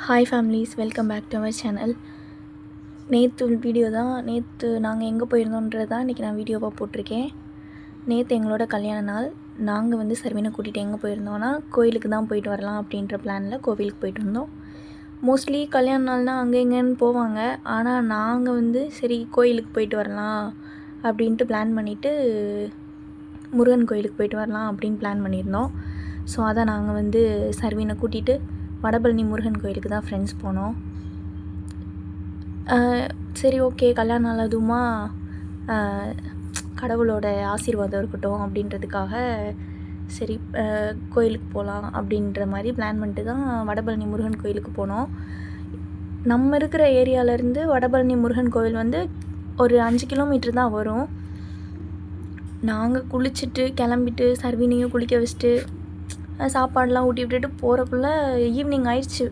Hi families, welcome back to our channel. நேற்று video தான். நேற்று நாங்கள் எங்கே போயிருந்தோன்றது தான் இன்றைக்கி நான் வீடியோவாக போட்டிருக்கேன். நேற்று எங்களோட கல்யாண நாள். நாங்கள் சர்வீனை கூட்டிகிட்டு எங்கே போயிருந்தோன்னா கோயிலுக்கு தான் போயிட்டு வரலாம் அப்படின்ற பிளானில் கோவிலுக்கு போயிட்டு வந்தோம். மோஸ்ட்லி கல்யாண நாள்னால் அங்கே எங்கேன்னு போவாங்க. ஆனால் நாங்கள் சரி கோயிலுக்கு போயிட்டு வரலாம் அப்படின்ட்டு பிளான் பண்ணிவிட்டு முருகன் கோயிலுக்கு போயிட்டு வரலாம் அப்படின்னு பிளான் பண்ணியிருந்தோம். ஸோ அதை நாங்கள் சர்வீனை கூட்டிகிட்டு வடபழனி முருகன் கோயிலுக்கு தான் ஃப்ரெண்ட்ஸ் போனோம். சரி ஓகே, கல்யாண நாள் அதுவுமா கடவுளோட ஆசீர்வாதம் இருக்கட்டும் அப்படின்றதுக்காக சரி கோயிலுக்கு போகலாம் அப்படின்ற மாதிரி பிளான் பண்ணிட்டு தான் வடபழனி முருகன் கோயிலுக்கு போனோம். நம்ம இருக்கிற ஏரியாவிலேருந்து வடபழனி முருகன் கோயில் ஒரு 5 கிலோமீட்டர் தான் வரும். நாங்கள் குளிச்சுட்டு கிளம்பிட்டு சர்வீனையும் குளிக்க வச்சுட்டு சாப்பாடெலாம் ஊட்டி விட்டுட்டு போகிறக்குள்ளே ஈவினிங் ஆயிடுச்சு.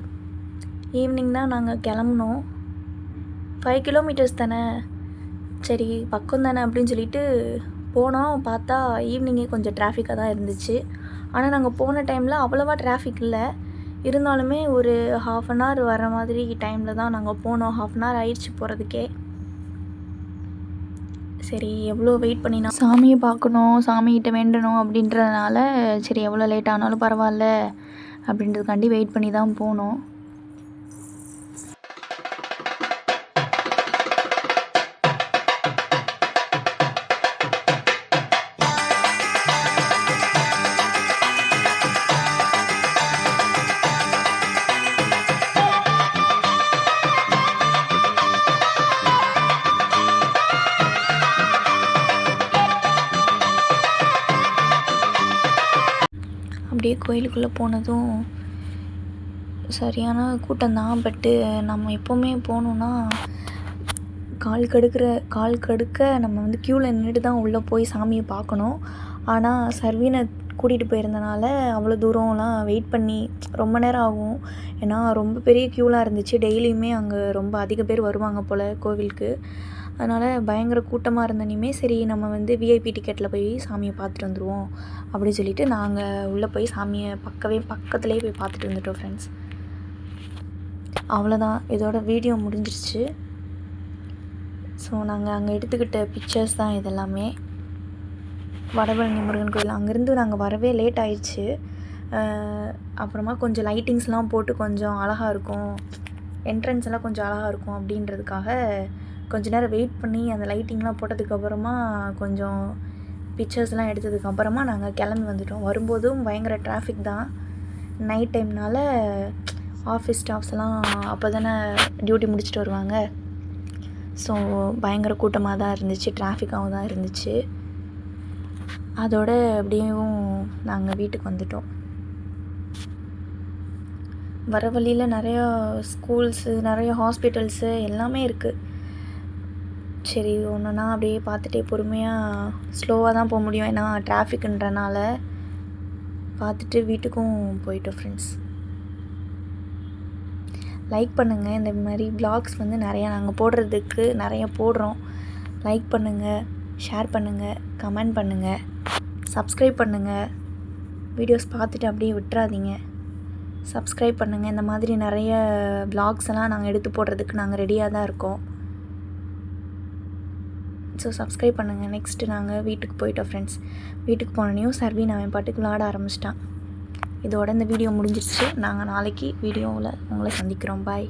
ஈவினிங் தான் நாங்கள் கிளம்புனோம். 5 கிலோமீட்டர்ஸ் தானே, சரி பக்கம் தானே அப்படின்னு சொல்லிட்டு போனோம். பார்த்தா ஈவினிங்கே கொஞ்சம் டிராஃபிக்காக தான் இருந்துச்சு. ஆனால் நாங்கள் போன டைமில் அவ்வளோவா டிராஃபிக் இல்லை. இருந்தாலுமே ஒரு 1/2 அன் ஹவர் வர மாதிரி டைமில் தான் நாங்கள் போனோம். 1/2 அன் ஹவர் ஆயிடுச்சு போகிறதுக்கே. சரி எவ்வளோ வெயிட் பண்ணினா சாமியை பார்க்கணும், சாமிகிட்ட வேண்டணும் அப்படின்றதுனால சரி எவ்வளோ லேட் ஆனாலும் பரவாயில்ல அப்படின்றதுக்காண்டி வெயிட் பண்ணி தான் போனோம். அப்படியே கோயிலுக்குள்ளே போனதும் சரியான கூட்டம்தான். பட்டு நம்ம எப்போவுமே போகணுன்னா கால் கடுக்க நம்ம க்யூவில் நின்றுட்டு தான் உள்ளே போய் சாமியை பார்க்கணும். ஆனால் சர்வீனை கூட்டிகிட்டு போயிருந்தனால அவ்வளோ தூரம்லாம் வெயிட் பண்ணி ரொம்ப நேரம் ஆகும். ஏன்னா ரொம்ப பெரிய க்யூலாம் இருந்துச்சு. டெய்லியுமே அங்கே ரொம்ப அதிக பேர் வருவாங்க போல் கோவிலுக்கு. அதனால் பயங்கர கூட்டமாக இருந்தனையுமே சரி நம்ம விஐபி டிக்கெட்டில் போய் சாமியை பார்த்துட்டு வந்துடுவோம் அப்படின்னு சொல்லிட்டு நாங்கள் உள்ளே போய் சாமியை பக்கத்துலேயே போய் பார்த்துட்டு வந்துட்டோம் ஃப்ரெண்ட்ஸ். அவ்வளோதான், இதோட வீடியோ முடிஞ்சிருச்சு. ஸோ நாங்கள் அங்கே எடுத்துக்கிட்ட பிக்சர்ஸ் தான் இதெல்லாமே. வடபழனி முருகன் கோயில் அங்கேருந்து நாங்கள் வரவே லேட் ஆயிடுச்சு. அப்புறமா கொஞ்சம் லைட்டிங்ஸ்லாம் போட்டு கொஞ்சம் அழகாக இருக்கும், என்ட்ரன்ஸ் எல்லாம் கொஞ்சம் அழகாக இருக்கும் அப்படின்றதுக்காக கொஞ்ச நேரம் வெயிட் பண்ணி அந்த லைட்டிங்லாம் போட்டதுக்கப்புறமா கொஞ்சம் பிக்சர்ஸ்லாம் எடுத்ததுக்கப்புறமா நாங்கள் கிளம்பி வந்துட்டோம். வரும்போதும் பயங்கர டிராஃபிக் தான். நைட் டைம்னால் ஆஃபீஸ் ஸ்டாஃப்ஸ்லாம் அப்போ தானே டியூட்டி முடிச்சுட்டு வருவாங்க. ஸோ பயங்கர கூட்டமாக தான் இருந்துச்சு, டிராஃபிக்காகவும் தான் இருந்துச்சு. அதோட அப்படியும் நாங்கள் வீட்டுக்கு வந்துட்டோம். வர வழியில் நிறையா ஸ்கூல்ஸு, நிறைய ஹாஸ்பிட்டல்ஸு எல்லாமே இருக்குது. சரி ஒன்றுனா அப்படியே பார்த்துட்டே பொறுமையாக ஸ்லோவாக தான் போக முடியும், ஏன்னா டிராஃபிக்குன்றனால. பார்த்துட்டு வீட்டுக்கும் போயிட்டோம் ஃப்ரெண்ட்ஸ். லைக் பண்ணுங்கள். இந்த மாதிரி வ்ளாக்ஸ் நிறையா நாங்கள் போடுறதுக்கு நிறைய போடுறோம். லைக் பண்ணுங்கள், ஷேர் பண்ணுங்கள், கமெண்ட் பண்ணுங்கள், சப்ஸ்கிரைப் பண்ணுங்கள். வீடியோஸ் பார்த்துட்டு அப்படியே விட்டுறாதீங்க, சப்ஸ்கிரைப் பண்ணுங்கள். இந்த மாதிரி நிறைய வ்ளாக்ஸ் எல்லாம் நாங்கள் எடுத்து போடுறதுக்கு நாங்கள் ரெடியாக தான் இருக்கோம். ஸோ சப்ஸ்கிரைப் பண்ணுங்கள். நெக்ஸ்ட்டு நாங்கள் வீட்டுக்கு போயிட்டோம் ஃப்ரெண்ட்ஸ். வீட்டுக்கு போனோன்னையும் சர்வீன் அவன் பாட்டுக்கு விளாட ஆரம்பிச்சிட்டான். இதோட இந்த வீடியோ முடிஞ்சிருச்சு. நாங்கள் நாளைக்கு வீடியோவில் உங்களை சந்திக்கிறோம். பாய்.